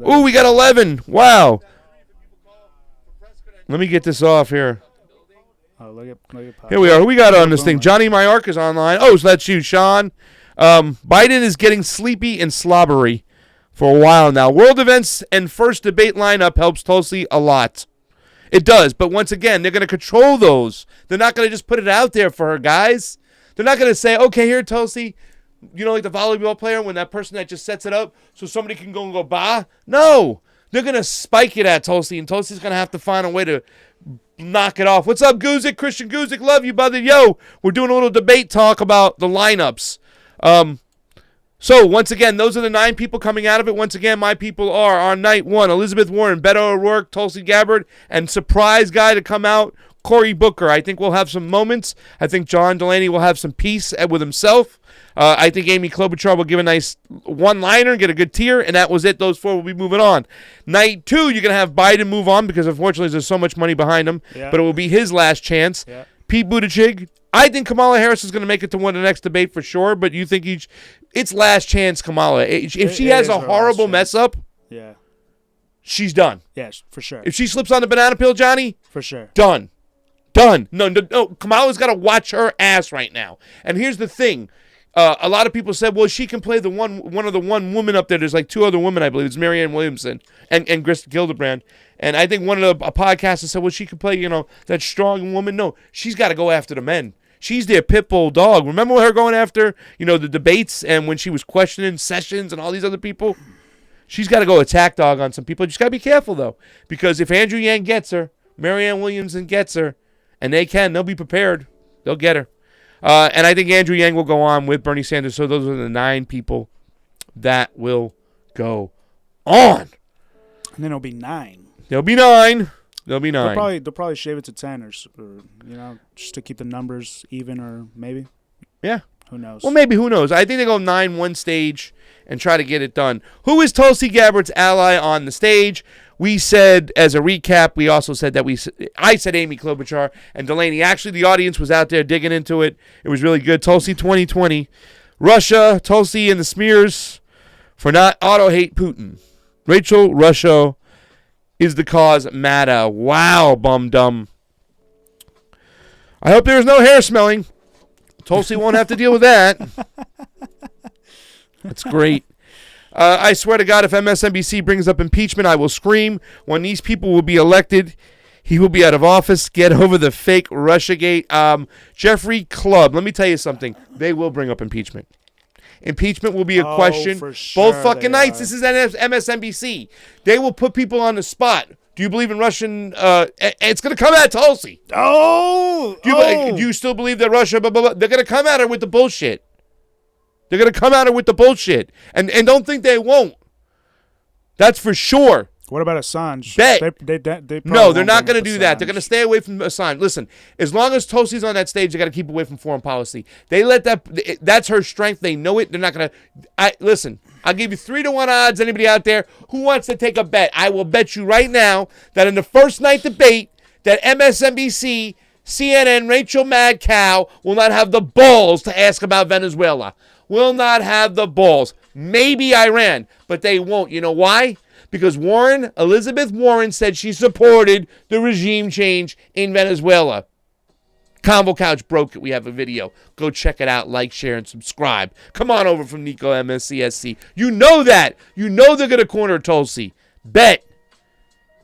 Ooh, we got 11. Wow. Let me get this off here. Oh, look at here we are. Who we got on this thing? Johnny Mayork is online. Oh, so that's you, Sean. Biden is getting sleepy and slobbery for a while now. World events and first debate lineup helps Tulsi a lot. It does, but once again, they're going to control those. They're not going to just put it out there for her, guys. They're not going to say, okay, here, Tulsi, like the volleyball player, when that person that just sets it up so somebody can go and go, bah. No, they're going to spike it at Tulsi, and Tulsi's going to have to find a way to knock it off. What's up, Guzik? Christian Guzik, love you, brother. Yo, we're doing a little debate talk about the lineups. So, once again, those are the 9 people coming out of it. Once again, my people are, on night 1, Elizabeth Warren, Beto O'Rourke, Tulsi Gabbard, and surprise guy to come out, Cory Booker. I think we'll have some moments. I think John Delaney will have some peace with himself. I think Amy Klobuchar will give a nice one-liner, get a good tier, and that was it. Those 4 will be moving on. Night 2, you're going to have Biden move on because, unfortunately, there's so much money behind him, but it will be his last chance. Yeah. Pete Buttigieg. I think Kamala Harris is going to make it to win the next debate for sure, but you think it's last chance Kamala. If she has a horrible mess up, she's done. Yes, for sure. If she slips on the banana peel, Johnny, for sure. Done. No, Kamala's got to watch her ass right now. And here's the thing. A lot of people said, well, she can play one of the one woman up there. There's like 2 other women, I believe. It's Marianne Williamson and Chris Gillibrand. And I think one of the podcasters said, well, she can play, that strong woman. No, she's got to go after the men. She's their pit bull dog. Remember her going after, the debates and when she was questioning Sessions and all these other people? She's got to go attack dog on some people. Just got to be careful, though, because if Andrew Yang gets her, Marianne Williamson gets her, and they'll be prepared. They'll get her. And I think Andrew Yang will go on with Bernie Sanders. So those are the 9 people that will go on. And then it'll be 9. There'll be 9. They'll probably shave it to 10 or just to keep the numbers even, or maybe. Yeah. Who knows? Well, maybe. Who knows? I think they go 9 one stage and try to get it done. Who is Tulsi Gabbard's ally on the stage? We said, as a recap, we also said that I said Amy Klobuchar and Delaney. Actually, the audience was out there digging into it. It was really good. Tulsi 2020. Russia, Tulsi and the smears for not auto-hate Putin. Rachel, Russia is the cause matter. Wow, bum-dum. I hope there's no hair smelling. Tulsi won't have to deal with that. That's great. I swear to God, if MSNBC brings up impeachment, I will scream. When these people will be elected, he will be out of office. Get over the fake Russiagate. Jeffrey Clubb, let me tell you something. They will bring up impeachment. Impeachment will be a question. For sure both fucking nights. This is MSNBC. They will put people on the spot. Do you believe in Russian? It's going to come at Tulsi. Do you still believe that Russia? Blah, blah, blah. They're going to come at her with the bullshit. They're going to come at her with the bullshit. And don't think they won't. That's for sure. What about Assange? They no, they're not going to do that. They're going to stay away from Assange. Listen, as long as Tulsi's on that stage, they got to keep away from foreign policy. They let that's her strength. They know it. They're not going to. Listen, I'll give you 3-1 odds. Anybody out there who wants to take a bet? I will bet you right now that in the first night debate, that MSNBC, CNN, Rachel Madcow will not have the balls to ask about Venezuela. Will not have the balls. Maybe Iran, but they won't. You know why? because Elizabeth Warren said she supported the regime change in Venezuela. Convo Couch broke it. We have a video. Go check it out. Like, share, and subscribe. Come on over from Nico MSCSC. You know that. You know they're going to corner Tulsi. Bet.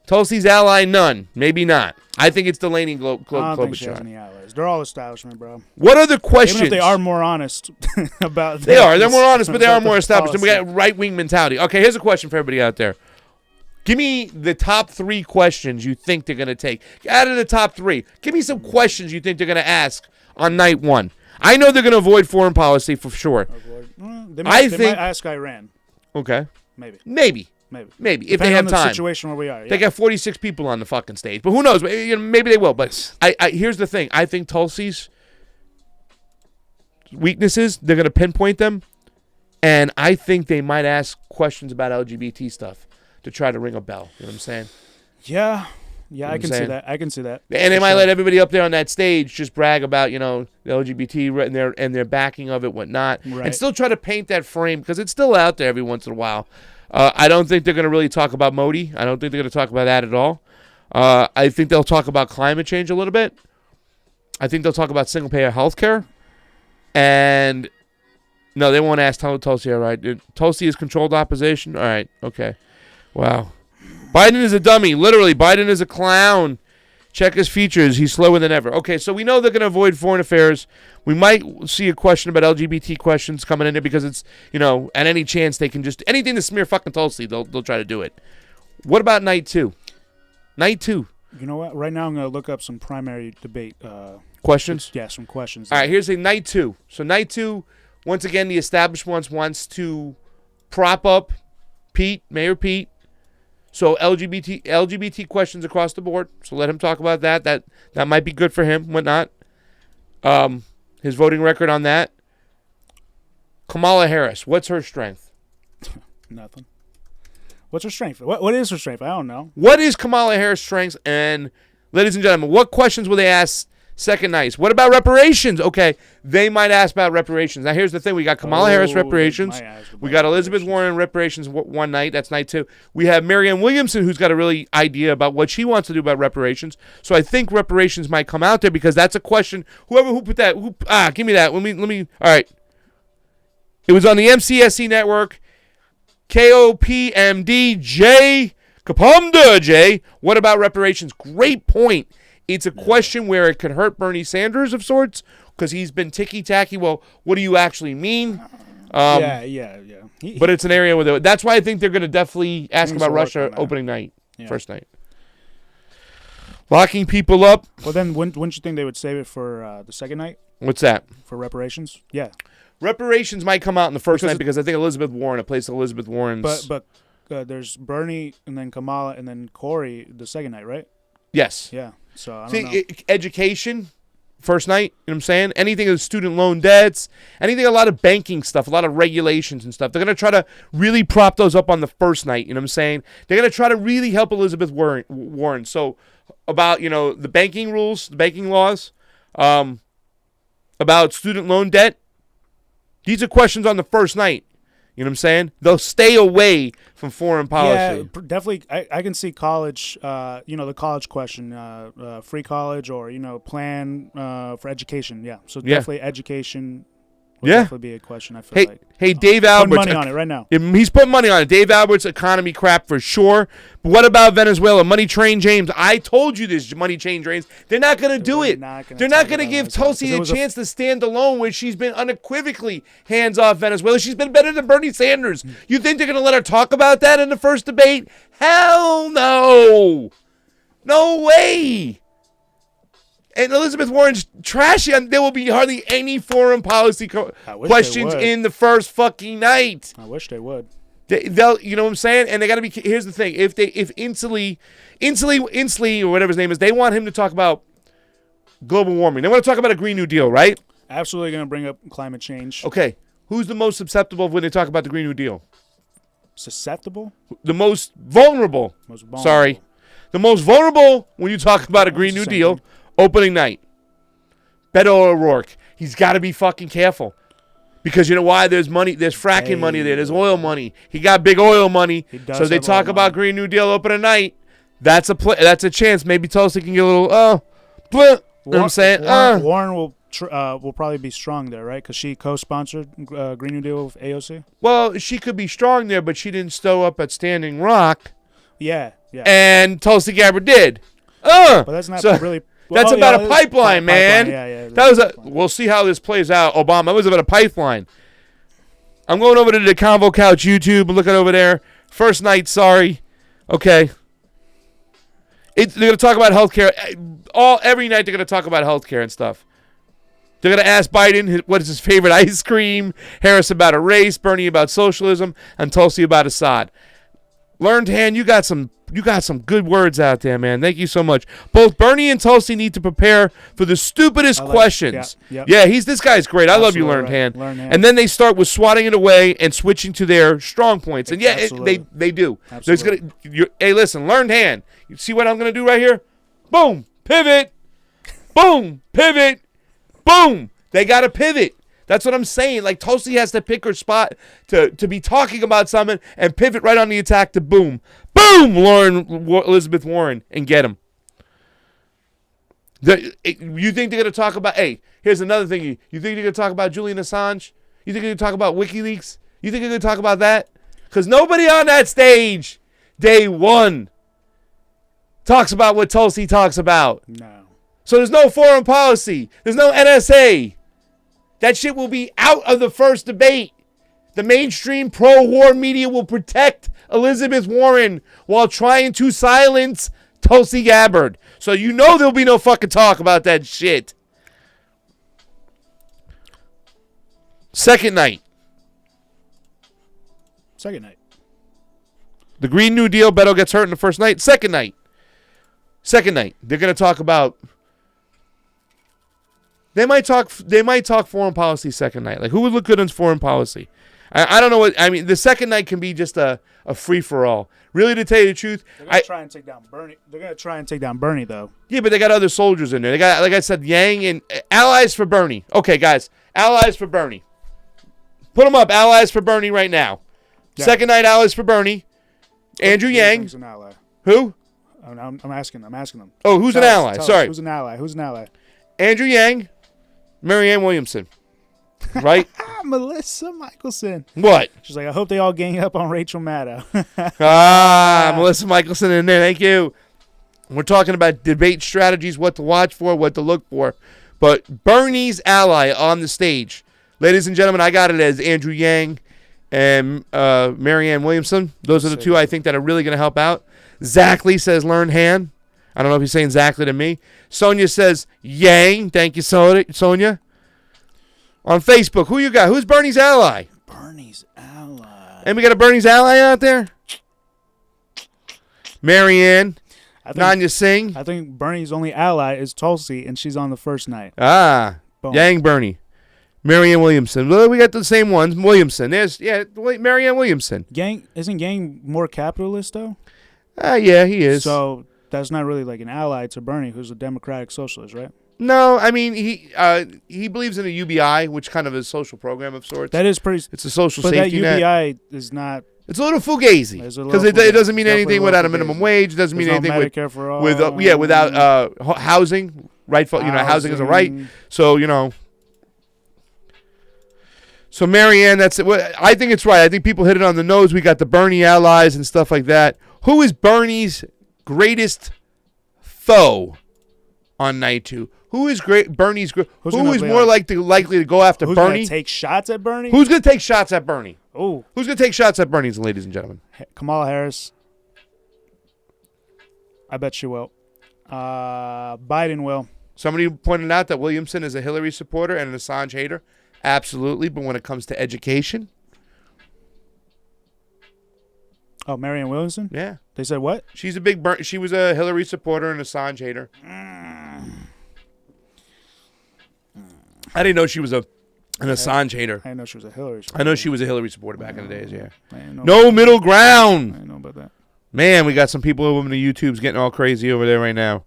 Tulsi's ally, none. Maybe not. I think it's Delaney I don't think she has Klobuchar. any allies. They're all establishment, bro. What other questions? Even if they are more honest about They are. They're more honest, but they are more established. And we policy. got right-wing mentality. Okay, here's a question for everybody out there. Give me the top 3 questions you think they're going to take. Out of the top 3, give me some questions you think they're going to ask on night 1. I know they're going to avoid foreign policy for sure. They might ask Iran. Okay. Maybe. Maybe. If they have on time. the situation where we are. Yeah. They got 46 people on the fucking stage. But who knows? Maybe they will. But here's the thing. I think Tulsi's weaknesses, they're going to pinpoint them. And I think they might ask questions about LGBT stuff to try to ring a bell. You know what I'm saying? Yeah. You know I what can I'm see saying? that. I can see that. And they might let everybody up there on that stage just brag about, the LGBT and their backing of it, whatnot. Right. And still try to paint that frame because it's still out there every once in a while. I don't think they're going to really talk about Modi. I don't think they're going to talk about that at all. I think they'll talk about climate change a little bit. I think they'll talk about single-payer health care. And, no, they won't ask Tulsi, all right. Tulsi is controlled opposition? All right, okay. Wow. Biden is a dummy. Literally, Biden is a clown. Check his features. He's slower than ever. Okay, so we know they're going to avoid foreign affairs. We might see a question about LGBT questions coming in there because it's, at any chance they can just, anything to smear fucking Tulsi, they'll try to do it. What about night 2? Night 2. You know what? Right now I'm going to look up some primary debate. Questions? Yeah, some questions. All right, here's a night 2. So night 2, once again, the establishment wants to prop up Mayor Pete. So LGBT questions across the board. So let him talk about that. That might be good for him, whatnot. His voting record on that. Kamala Harris, what's her strength? Nothing. What's her strength? What is her strength? I don't know. What is Kamala Harris' strengths? And ladies and gentlemen, what questions will they ask second night? What about reparations? Okay, they might ask about reparations. Now here's the thing: we got Kamala Harris reparations. We got Elizabeth Warren reparations one night. That's night 2. We have Marianne Williamson, who's got a really idea about what she wants to do about reparations. So I think reparations might come out there because that's a question. Who put that? Give me that. Let me. All right. It was on the MCSC network. KOPMDJ. Kapumda, Jay. What about reparations? Great point. It's a question where it could hurt Bernie Sanders of sorts because he's been ticky-tacky. Well, what do you actually mean? Yeah. But it's an area where that's why I think they're going to definitely ask about Russia opening night, first night. Locking people up. Well, then wouldn't you think they would save it for the second night? What's that? For reparations? Yeah. Reparations might come out in the first night because I think Elizabeth Warren, a place Elizabeth Warren's. But there's Bernie and then Kamala and then Corey the second night, right? Yes. Yeah. So I don't know. Education, first night, you know what I'm saying? Anything of student loan debts, anything, a lot of banking stuff, a lot of regulations and stuff. They're going to try to really prop those up on the first night, you know what I'm saying? They're going to try to really help Elizabeth Warren. So about, the banking rules, the banking laws, about student loan debt. These are questions on the first night. You know what I'm saying? They'll stay away from foreign policy. Yeah, definitely. I can see college, the college question, free college or, plan for education. Yeah. So definitely education would definitely be a question, I feel like. Hey, Dave Alberts. Put money on it right now. He's putting money on it. Dave Alberts, economy crap for sure. But what about Venezuela? Money Train James. I told you this, Money Train James. They're not going to do it. They're not going to give Tulsi a chance to stand alone where she's been unequivocally hands off Venezuela. She's been better than Bernie Sanders. You think they're going to let her talk about that in the first debate? Hell no. No way. And Elizabeth Warren's trashy, and there will be hardly any foreign policy questions in the first fucking night. I wish they would. They'll, you know what I'm saying? And they got to be. Here's the thing: if Inslee, or whatever his name is, they want him to talk about global warming. They want to talk about a Green New Deal, right? Absolutely going to bring up climate change. Okay, who's the most susceptible when they talk about the Green New Deal? Susceptible? The most vulnerable. Sorry, the most vulnerable when you talk about a Green New Deal. Thing. Opening night. Beto O'Rourke. He's got to be fucking careful. Because you know why? There's money. There's fracking money there. There's oil money. He got big oil money. So they talk about Green New Deal open at night. That's a chance. Maybe Tulsi can get a little, you know what I'm saying? Warren will probably be strong there, right? Because she co-sponsored Green New Deal with AOC. Well, she could be strong there, but she didn't stow up at Standing Rock. Yeah. And Tulsi Gabbard did. But that's not really. That's about a pipeline, man. Yeah. We'll see how this plays out. Obama, it was about a pipeline. I'm going over to the Convo Couch YouTube. Looking over there. First night, sorry. Okay. They're going to talk about healthcare. Every night they're going to talk about healthcare and stuff. They're going to ask Biden what is his favorite ice cream, Harris about a race, Bernie about socialism, and Tulsi about Assad. Learned hand, you got some good words out there, man. Thank you so much. Both Bernie and Tulsi need to prepare for the stupidest questions. Yeah, this guy's great. I love you, Learned hand. And then they start with swatting it away and switching to their strong points. And they do. Hey, listen, Learned hand. You see what I'm going to do right here? Boom, pivot. Boom, pivot. Boom. They got to pivot. That's what I'm saying. Like, Tulsi has to pick her spot to be talking about something and pivot right on the attack to boom. Boom, Elizabeth Warren, and get him. You think they're going to talk about, hey, here's another thing. You think they're going to talk about Julian Assange? You think they're going to talk about WikiLeaks? You think they're going to talk about that? Because nobody on that stage, day one, talks about what Tulsi talks about. No. So there's no foreign policy. There's no NSA. That shit will be out of the first debate. The mainstream pro-war media will protect Elizabeth Warren while trying to silence Tulsi Gabbard. So you know there'll be no fucking talk about that shit. Second night. The Green New Deal, Beto gets hurt in the first night. Second night. They're going to talk about... They might talk foreign policy second night. Like, who would look good on foreign policy? I don't know what... I mean, the second night can be just a free-for-all. Really, to tell you the truth... They're going to try and take down Bernie. They're going to try and take down Bernie, though. Yeah, but they got other soldiers in there. They got, like I said, Yang and... Allies for Bernie. Okay, guys. Allies for Bernie. Put them up. Allies for Bernie right now. Yeah. Second night, allies for Bernie. Andrew Yang. An ally. Who? I'm asking them. Oh, who's an ally? Sorry. Who's an ally? Andrew Yang. Marianne Williamson. Right? Melissa Michelson. What? She's like, I hope they all gang up on Rachel Maddow. Melissa Michelson in there. Thank you. We're talking about debate strategies, what to watch for, what to look for. But Bernie's ally on the stage. Ladies and gentlemen, I got it as Andrew Yang and Marianne Williamson. Those are the two I think that are really going to help out. Zachary says Learned hand. I don't know if he's saying Zachary to me. Sonia says Yang. Thank you, Sonia. On Facebook, who you got? Who's Bernie's ally? Bernie's ally. And we got a Bernie's ally out there? Marianne. Nanya Singh. I think Bernie's only ally is Tulsi, and she's on the first night. Boom. Yang Bernie. Marianne Williamson. Well, we got the same ones. Williamson. Marianne Williamson. Isn't Yang more capitalist, though? Yeah, he is. So that's not really like an ally to Bernie, who's a democratic socialist, right? No, I mean, he believes in a UBI, which kind of is a social program of sorts. That is pretty... It's a social safety net. But that UBI is not... It's a little fugazi. Because it doesn't mean anything without a minimum wage. It doesn't mean anything Medicare for all. without housing. Housing is a right. So, So, Marianne, I think it's right. I think people hit it on the nose. We got the Bernie allies and stuff like that. Who is Bernie's greatest foe on night two? Who is Bernie's? Who is more likely to go after Bernie? Who's going to take shots at Bernie? Who's going to take shots at Bernie? Oh, who's going to take shots at Bernie, ladies and gentlemen? Kamala Harris. I bet she will. Biden will. Somebody pointed out that Williamson is a Hillary supporter and an Assange hater. Absolutely, but when it comes to education, Marianne Williamson. Yeah, they said what? She's a she was a Hillary supporter and Assange hater. I didn't know she was an Assange hater. I didn't know she was a Hillary supporter. I know she was a Hillary supporter back in the days. Yeah, no middle ground. I didn't know about that. Man, we got some people over in the YouTube's getting all crazy over there right now.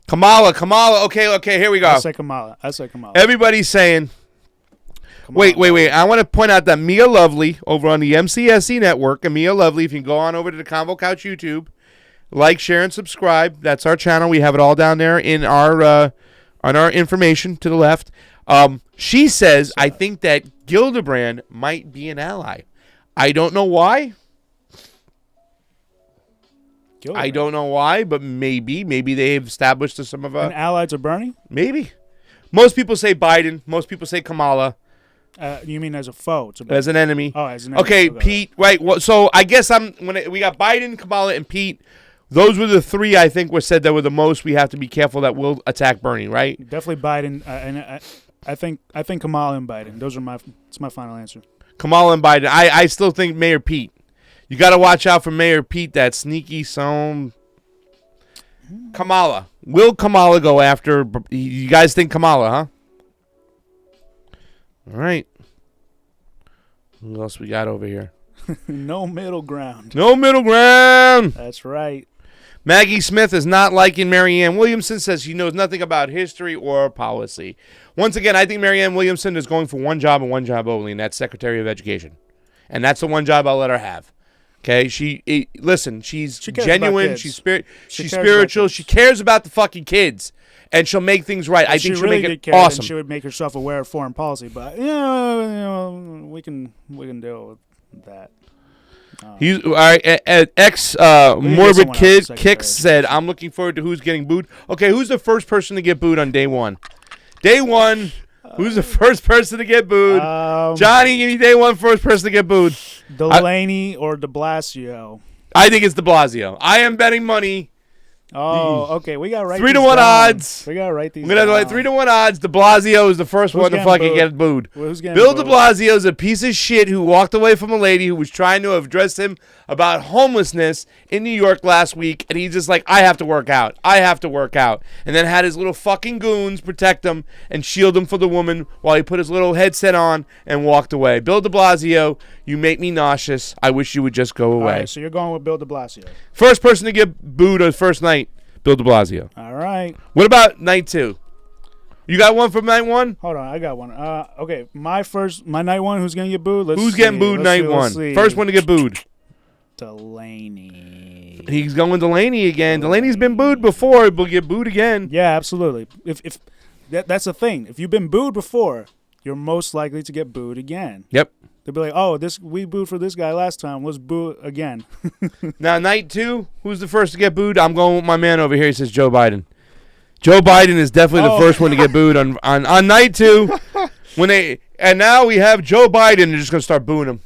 Kamala. Okay, here we go. I say Kamala. Everybody's saying, Wait. I want to point out that Mia Lovely over on the MCSE network, and Mia Lovely, if you can go on over to the Convo Couch YouTube, like, share, and subscribe. That's our channel. We have it all down there in our on our information to the left. She says, I think that Gildebrand might be an ally. I don't know why. I don't know why, but maybe they've established some of an ally to Bernie. Maybe. Most people say Biden. Most people say Kamala. You mean as a foe? As an enemy. Oh, as an enemy. Okay, Pete. Right. Well, so I guess we got Biden, Kamala, and Pete. Those were the three I think were said that were the most. We have to be careful that will attack Bernie. Right. Definitely Biden, and I think Kamala and Biden. That's my final answer. Kamala and Biden. I still think Mayor Pete. You got to watch out for Mayor Pete, that sneaky son. Kamala. Will Kamala go after? You guys think Kamala, huh? All right. Who else we got over here? No middle ground. No middle ground. That's right. Maggie Smith is not liking Marianne Williamson, says she knows nothing about history or policy. Once again, I think Marianne Williamson is going for one job and one job only, and that's Secretary of Education. And that's the one job I'll let her have. Okay, she's genuine, she's spiritual, she cares about the fucking kids, and she'll make things right. I think she'll make it awesome. She would make herself aware of foreign policy, but we can deal with that. He's all right. Morbid Kid Kicks said, "I'm looking forward to who's getting booed." Okay, who's the first person to get booed on day one? Day one. Who's the first person to get booed? Johnny, give me day one first person to get booed. Delaney or de Blasio? I think it's de Blasio. I am betting money. Oh, okay. We got to write 3-to-1 odds. We got to write these We're going to have 3-to-1 odds. De Blasio is the first one to fucking get booed. Who's Bill de Blasio is a piece of shit who walked away from a lady who was trying to address him about homelessness in New York last week, and he's just like, I have to work out. And then had his little fucking goons protect him and shield him for the woman while he put his little headset on and walked away. Bill de Blasio, you make me nauseous. I wish you would just go away. All right, so you're going with Bill de Blasio. First person to get booed on first night, Bill de Blasio. All right. What about night two? You got one from night one? Hold on, I got one. Okay, my night one, who's going to get booed? Who's getting booed night one? First one to get booed. Delaney. He's going Delaney again. Delaney's been booed before, but get booed again. Yeah, absolutely. If that's the thing. If you've been booed before, you're most likely to get booed again. Yep. They'll be like, oh, we booed for this guy last time. Let's boo again. Now, night two, who's the first to get booed? I'm going with my man over here. He says Joe Biden. Joe Biden is definitely the first one to get booed on night two. And now we have Joe Biden. They're just going to start booing him.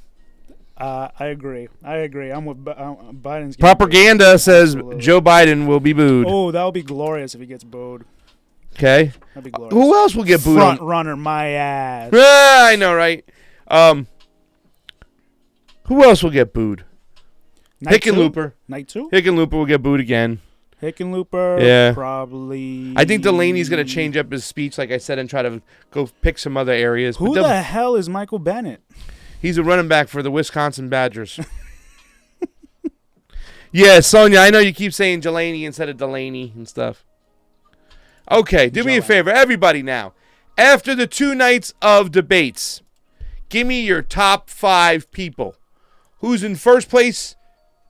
I agree. I'm with Biden's. Propaganda says Joe Biden will be booed. Oh, that would be glorious if he gets booed. Okay. That'd be glorious. Who else will get booed? Front runner, my ass. I know, right? Who else will get booed? Hickenlooper. Night two? Hickenlooper will get booed again. Hickenlooper, yeah. Probably. I think Delaney's going to change up his speech, like I said, and try to go pick some other areas. Who the hell is Michael Bennett? He's a running back for the Wisconsin Badgers. Yeah, Sonia, I know you keep saying Delaney instead of Delaney and stuff. Okay, do me a favor, everybody now. After the 2 nights of debates, give me your top 5 people. Who's in first place?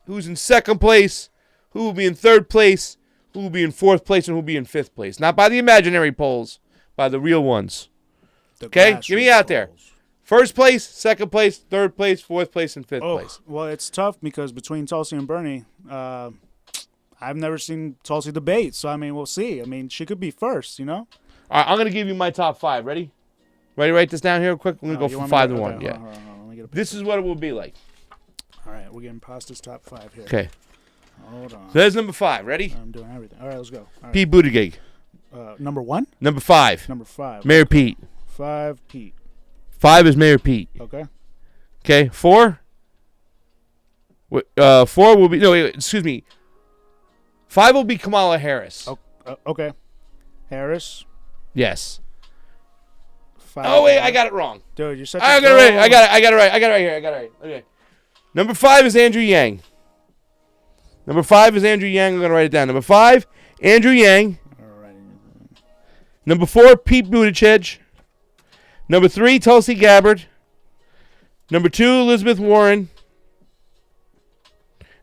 Who's in second place? Who will be in third place? Who will be in fourth place? And who will be in fifth place? Not by the imaginary polls, by the real ones. Okay? Give me out there. First place, second place, third place, fourth place, and fifth place. Well, it's tough because between Tulsi and Bernie, I've never seen Tulsi debate. So, I mean, we'll see. I mean, she could be first, you know? All right, I'm going to give you my top 5. Ready? Ready to write this down here real quick? I'm going to go from 5 to 1. Okay, yeah. Hold on. This is what it will be like. All right, we're getting past this top 5 here. Okay. Hold on. So there's number 5. Ready? I'm doing everything. All right, let's go. All right. Pete Buttigieg. Number 1? Number 5. Number 5. Mayor Pete. 5, Pete. 5 is Mayor Pete. Okay. Okay, 4? 4 will be... No, wait, excuse me. 5 will be Kamala Harris. Okay. Harris. Yes. 5. Oh, wait, I got it wrong. Dude, you're such I got it right. I got it right. Okay. Number 5 is Andrew Yang. Number 5 is Andrew Yang. I'm going to write it down. Number 5, Andrew Yang. All right. Number 4, Pete Buttigieg. Number 3, Tulsi Gabbard. Number 2, Elizabeth Warren.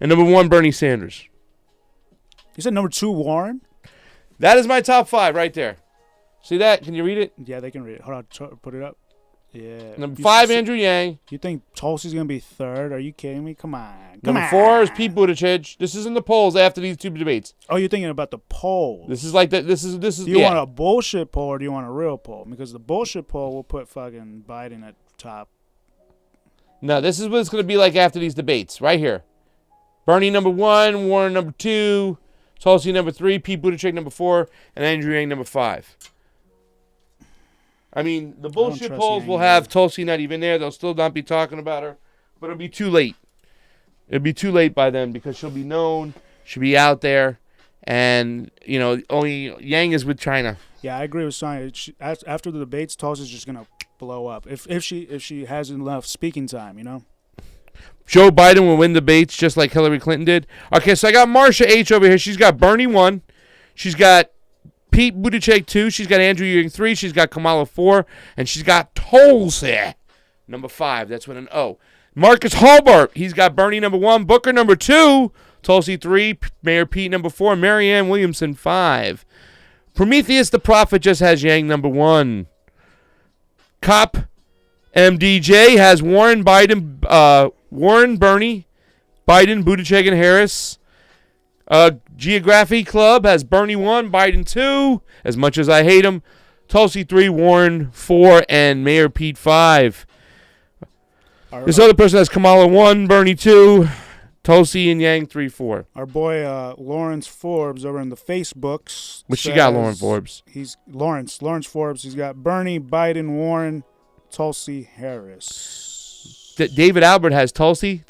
And number 1, Bernie Sanders. You said number 2, Warren? That is my top 5 right there. See that? Can you read it? Yeah, they can read it. Hold on, put it up. Yeah. Number 5, Andrew Yang. You think Tulsi's going to be 3rd? Are you kidding me? Come on. Number 4 is Pete Buttigieg. This is in the polls after these 2 debates. Oh, you're thinking about the poll. This is like that. This is. Do you want a bullshit poll or do you want a real poll? Because the bullshit poll will put fucking Biden at top. No, this is what it's going to be like after these debates. Right here. Bernie number 1, Warren number 2, Tulsi number 3, Pete Buttigieg number 4, and Andrew Yang number 5. I mean, the bullshit polls will have Tulsi not even there. They'll still not be talking about her. But it'll be too late. It'll be too late by then because she'll be known. She'll be out there. And, you know, only Yang is with China. Yeah, I agree with Sonya. After the debates, Tulsi's just going to blow up. If she has enough speaking time, you know? Joe Biden will win debates just like Hillary Clinton did. Okay, so I got Marsha H. over here. She's got Bernie 1. She's got Pete Buttigieg 2. She's got Andrew Yang 3. She's got Kamala 4. And she's got Tulsi number 5. That's with an O. Marcus Hobart. He's got Bernie number 1. Booker number 2. Tulsi 3. Mayor Pete number 4. Marianne Williamson 5. Prometheus the Prophet just has Yang number 1. Cop MDJ has Warren, Bernie, Biden, Buttigieg, and Harris. Geography Club has Bernie 1, Biden 2, as much as I hate him. Tulsi 3, Warren 4, and Mayor Pete 5. This other person has Kamala 1, Bernie 2, Tulsi and Yang 3, 4. Our boy Lawrence Forbes over in the Facebooks. What you got, Lawrence Forbes? He's Lawrence Forbes. He's got Bernie, Biden, Warren, Tulsi, Harris. David Albert has Tulsi,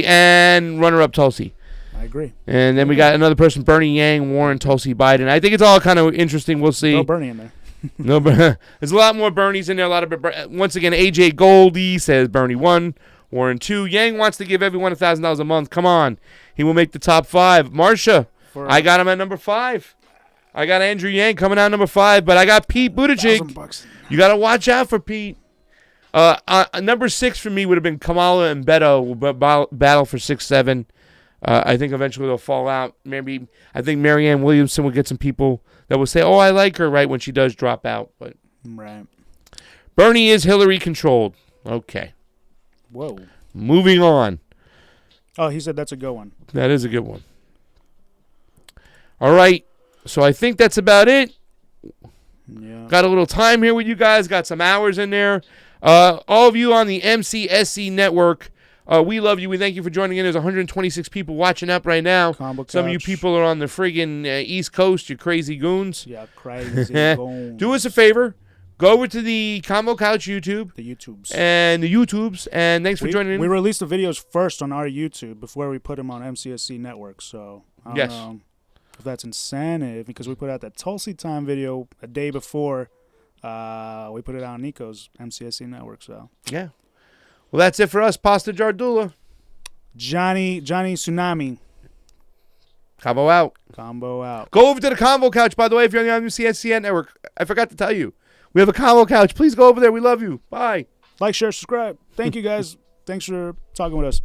and runner-up Tulsi. I agree. And then we got another person, Bernie, Yang, Warren, Tulsi, Biden. I think it's all kind of interesting. We'll see. No Bernie in there. No, there's a lot more Bernies in there. A lot of once again, AJ Goldie says Bernie 1, Warren 2. Yang wants to give everyone $1,000 a month. Come on, he will make the top 5. Marsha, I got him at number 5. I got Andrew Yang coming out number 5, but I got Pete Buttigieg. You got to watch out for Pete. Number 6 for me would have been Kamala and Beto will battle for 6, 7. I think eventually they'll fall out. Maybe I think Marianne Williamson will get some people that will say, "Oh, I like her," right when she does drop out. But right, Bernie is Hillary controlled. Okay. Whoa. Moving on. Oh, he said that's a good one. That is a good one. All right. So I think that's about it. Yeah. Got a little time here with you guys. Got some hours in there. All of you on the MCSC network, we love you. We thank you for joining in. There's 126 people watching up right now. Some of you people are on the friggin' East Coast, you crazy goons. Yeah, crazy goons. Do us a favor. Go over to the CONVO Couch YouTube. The YouTubes. And thanks for joining in. We released the videos first on our YouTube before we put them on MCSC network, so I don't know if that's insanity because we put out that Tulsi Time video a day before we put it out on Nico's MCSC network, so. Yeah. Well, that's it for us. Pasta Jardula. Johnny Tsunami. Combo out. Combo out. Go over to the CONVO Couch, by the way, if you're on the MCSC network. I forgot to tell you. We have a CONVO Couch. Please go over there. We love you. Bye. Like, share, subscribe. Thank you, guys. Thanks for talking with us.